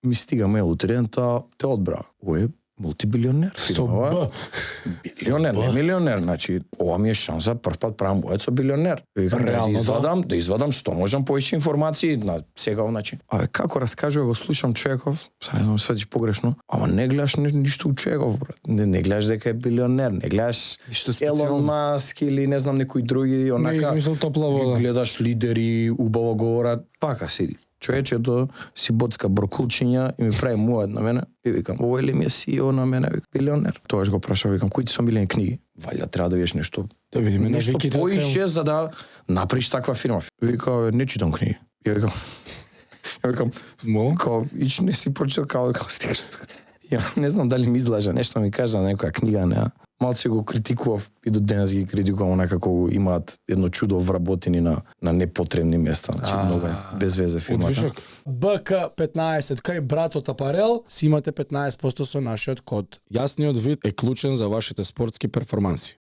ми стига мејл утре ден, те одбра. Ој е мултибилионер. Со Билионер, не милионер, значи ова ми е шанса прв пат правам боец со билионер. Викам да извадам што можам повеќе информации на сега начин. Како раскажува го слушам Човеков, не знам свати погрешно, ама не гледаш ништо у Човеков, брат. Не гледаш дека е билионер, не гледаш Елон Маск или не знам некои други, онака. Не измислил топла вода. Гледаш лидери, убаво говорат, пака сиди. Човечето си боцка брокулчиња и ми прави муат на мене. И викам, овој ли ми е CEO на мене, билионер. Тогаш го прашав, викам, кои ти се омилени книги? Вајда треба да видиш нешто. Да видиме нешто поише за да направиш таква фирма. Вика, не читам книги. Ја викам, као, ич не си прочитал као стигаш. Ја не знам дали ми излажа, нешто ми кажа на некоја книга, не. Малце го критикував и до денес ги критикувам онака како имаат едно чудо вработени на непотребни места, значи многу без везе фирмата. БК15 кај братот Апарел си имате 15% со нашиот код. Јасниот вид е клучен за вашите спортски перформанси.